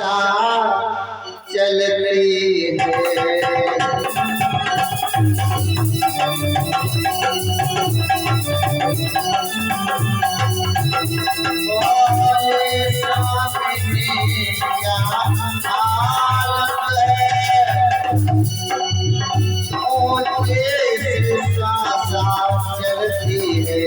आशा चलती है।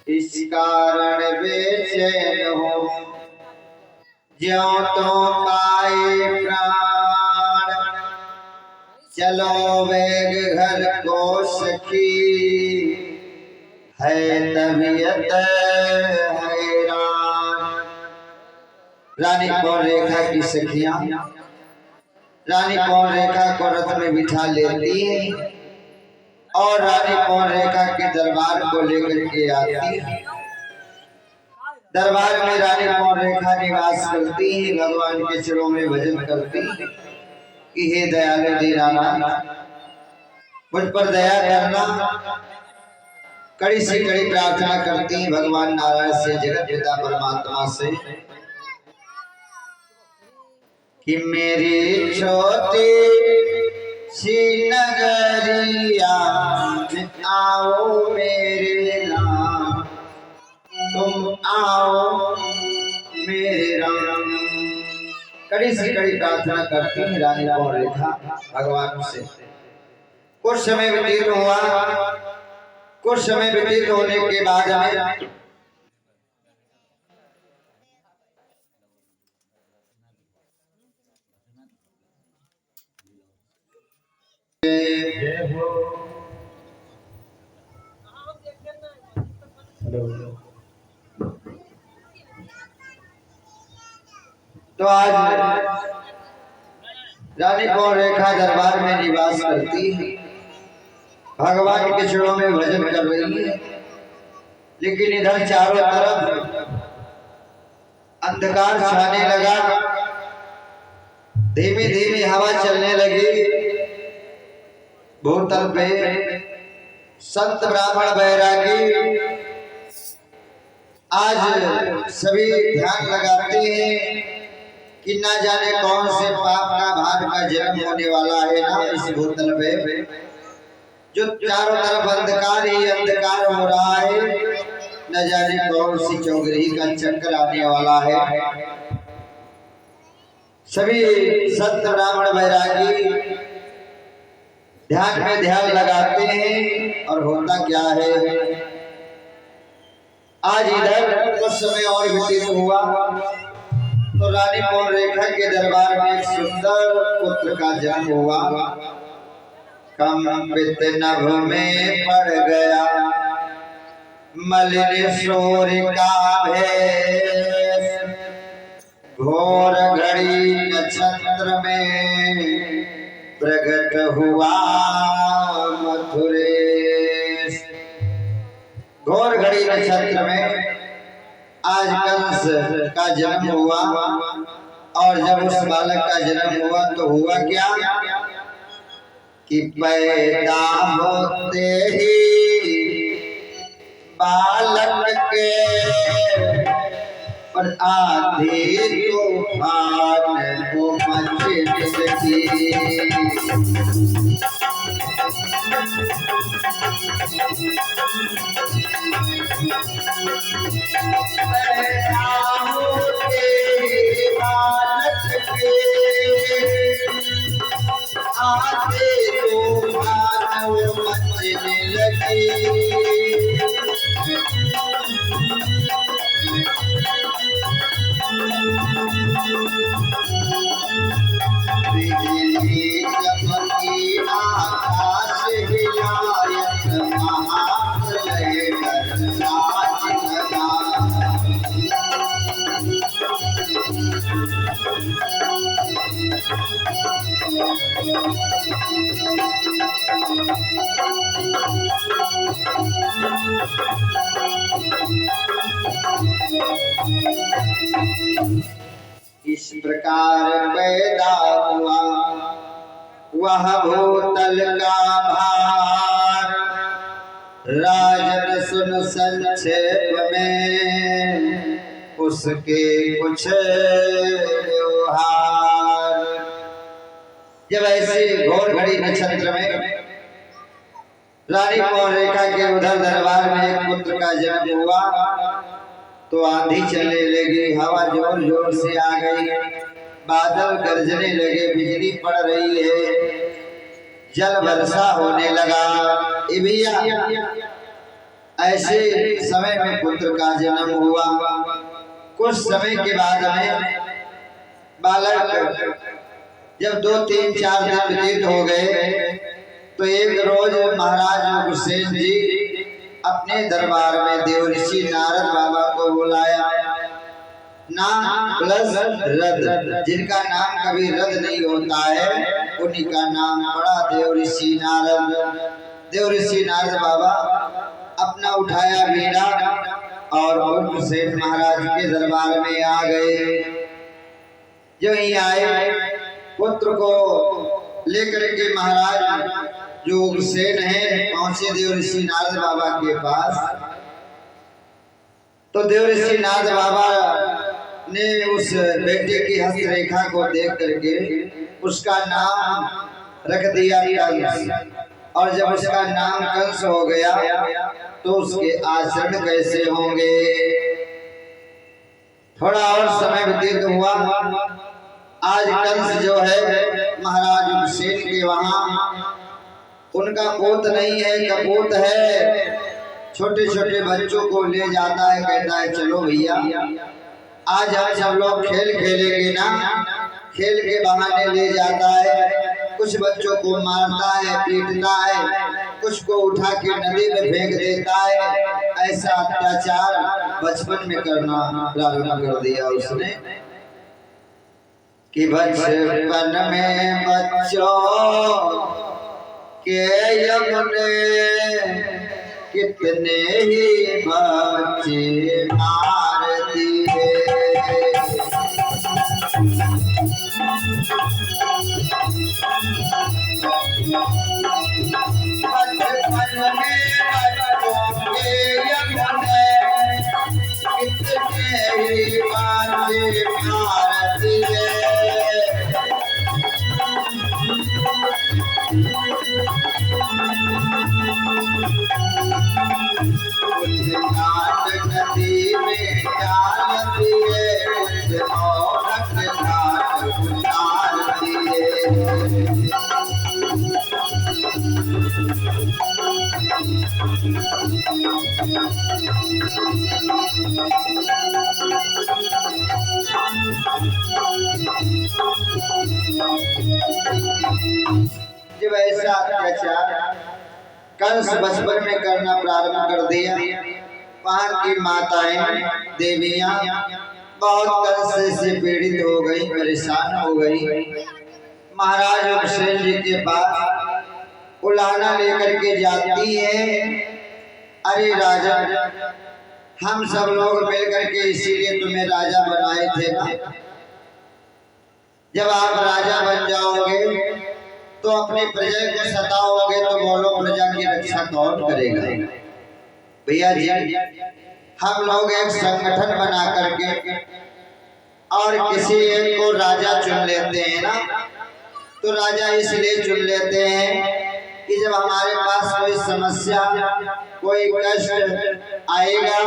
इस कारण बेचैन हो ज्यों तो पाए प्राण, चलो वेग घर को सखी है तबीयत हैरान। रानी पौन रेखा की सखियां रानी पौन रेखा को रथ में बिठा लेती है और रानी पौन रेखा के दरबार को लेकर के आती है। दरबार में रानी पौन रेखा निवास करती है, भगवान के चरणों में भजन करती है कि हे दयालु दीनानाथ मुझ पर दया करना। कड़ी से कड़ी प्रार्थना करती है भगवान नारायण से, जगत पिता परमात्मा से कि मेरी छोटी सी नगरिया आओ मेरे राम, तुम आओ मेरे राम। कड़ी से कड़ी प्रार्थना करती है रानी पौन रेखा भगवान से। कुछ समय व्यतीत हुआ, कुछ समय व्यतीत होने के बाद हमें तो आज रानी पौन रेखा दरबार में निवास करती है, भगवान के चरणों में भजन कर रही है। लेकिन इधर चारों तरफ अंधकार छाने लगा, धीमी धीमी हवा चलने लगी। भूतल पे संत ब्राह्मण बैरागी आज सभी ध्यान लगाते हैं कि ना जाने कौन से पाप का भार का जन्म होने वाला है ना इस भूतल पे, जो चारों तरफ अंधकार ही अंधकार हो रहा है। न जाने कौन सी चौगरी का चक्कर आने वाला है। सभी संत ब्राह्मण बैरागी ध्यान में ध्यान लगाते हैं और होता क्या है, आज इधर कुछ समय और व्यतीत हुआ तो रानी पौन रेखा के दरबार में एक सुंदर पुत्र का जन्म हुआ। कंपित नभ में पड़ गया मलिन सूर्य का भेष, घोर घड़ी नक्षत्र में प्रकट हुआ मथुरेश। घोर घड़ी नक्षत्र में आज कंस का जन्म हुआ और जब उस बालक का जन्म हुआ तो हुआ क्या कि पैदा होते ही बालक के पर आधी तूफान को मच लगी। आते तूफान मचने लगे। बिजली चमकी आकाश हिलायत महाप्रलय करनाच लगा। इस प्रकार पैदा हुआ वह भूतल का भार। राजन सुन संक्षेप में उसके कुछ व्यवहार। जब ऐसी घोर घड़ी नक्षत्र में रानी पौरेखा के उधर दरबार में एक पुत्र का जन्म हुआ तो आंधी चलने लगी, हवा जोर जोर से आ गई, बादल गरजने लगे, बिजली पड़ रही है, जल वर्षा होने लगा। भैया ऐसे समय में पुत्र का जन्म हुआ। कुछ समय के बाद में बालक जब 2, 3, 4 दिन व्यतीत हो गए तो एक रोज महाराज उग्रसेन जी अपने दरबार में देवऋषि नारद बाबा को बुलाया। नाम प्लस रद, जिनका नाम कभी रद नहीं होता है उन्हीं का नाम पड़ा देवऋषि नारद। देवऋषि नारद बाबा अपना उठाया बीड़ा और उग्रसेन महाराज के दरबार में आ गए। जो ही आए पुत्र को लेकर के महाराज जो उग्रसेन है पहुंचे देवऋषि नारद बाबा के पास। तो देवऋषि नारद बाबा ने उस बेटे की हस्तरेखा को देख करके उसका नाम रख दिया कंस। और जब उसका नाम कंस हो गया तो उसके आचरण कैसे होंगे। थोड़ा और समय व्यतीत हुआ। आज कंस जो है महाराज उग्रसेन के वहां उनका पोत नहीं है, कपूत है। छोटे छोटे बच्चों को ले जाता है, कहता है चलो भैया आज हम सब लोग खेल खेलेंगे ना। खेल के बहाने ले जाता है, कुछ बच्चों को मारता है, पीटता है, कुछ को उठा के नदी में फेंक देता है। ऐसा अत्याचार बचपन में करना प्रारंभ कर दिया उसने कि बचपन में बच्चों के यमुने कितने ही बच्चे मार दिए। बचपन में बच्चों के यमुने कितने ही बच्चे मार दिए। नदी में डाल दिए, औरत घाट उतार दिए। जब ऐसा अत्याचार कंस बचपन में करना प्रारंभ कर दिया, वहां की माताएं देवियां बहुत कंस से पीड़ित हो गई, परेशान हो गई। महाराज उग्रसेन जी के पास उलाहना लेकर के जाती है, अरे राजा हम सब लोग मिलकर के इसीलिए तुम्हें राजा बनाए थे ना। जब आप राजा बन जाओगे तो अपनी प्रजा को सताओगे तो बोलो प्रजा की रक्षा कौन करेगा। भैया जी हम लोग एक संगठन बना करके और किसी एक को राजा चुन लेते हैं ना। तो राजा इसलिए चुन लेते हैं कि जब हमारे पास कोई समस्या कोई कष्ट आएगा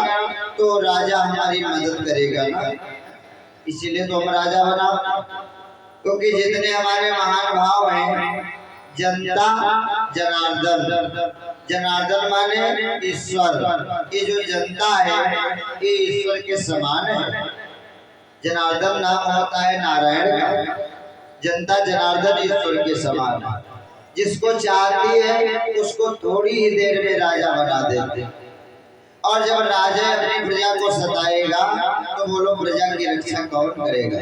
तो राजा हमारी मदद करेगा ना, इसीलिए तो हम राजा बना। क्योंकि जितने हमारे महान भाव हैं, जनता जनार्दन, जनार्दन माने ईश्वर, ये जो जनता है ये ईश्वर के समान है। जनार्दन नाम होता है नारायण का, जनता जनार्दन ईश्वर के समान है। जिसको चाहती है उसको थोड़ी ही देर में राजा बना देते। और जब राजा अपनी प्रजा को सताएगा तो बोलो प्रजा की रक्षा कौन करेगा।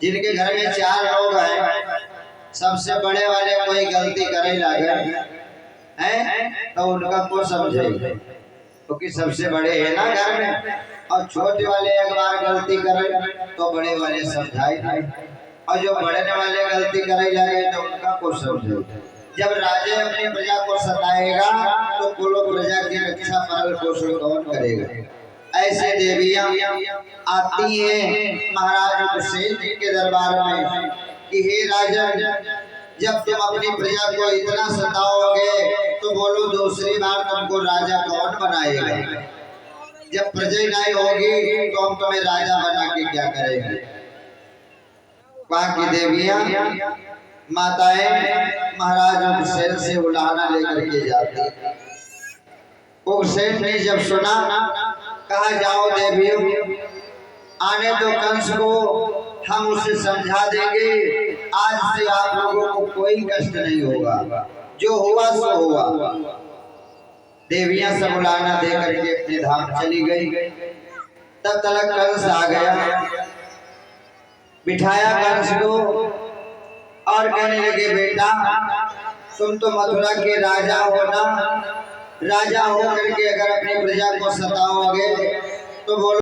जिनके घर में 4 लोग हैं, सबसे बड़े वाले कोई गलती करे लगे हैं तो उनका को समझेगा, क्योंकि सबसे बड़े है ना घर में, और छोटे वाले एक बार गलती करे तो बड़े वाले समझाए नहीं, और जो बड़े वाले गलती करे लगे तो उनका को समझेगा। जब राजा अपनी प्रजा को सताएगा तो बोलो प्रजा की रक्षा पालन पोषण कौन करेगा। ऐसे देवियां आती हैं महाराज हुसैन जी के दरबार में कि हे राजन, जब तुम अपनी प्रजा को इतना सताओगे तो बोलो दूसरी बार तुमको राजा कौन बनाएगा। जब प्रजा नहीं होगी तो हम तुम्हें राजा बना के क्या करेंगे। वहां की देवियां माताएं महाराज हुसैन से उलाहना लेकर के जाती। हुसैन ने जब सुना, कहा जाओ देवियों, आने दो कंस को, हम उसे समझा देंगे, आज से आप लोगों को कोई कष्ट नहीं होगा, जो हुआ सो हुआ। देवियां सब उलाहना दे करके अपने धाम चली गई। तब तक कंस आ गया, बिठाया कंस को और कहने लगे बेटा तुम तो मथुरा के राजा हो ना, राजा हो करके अगर अपनी प्रजा को सताओगे तो बोलो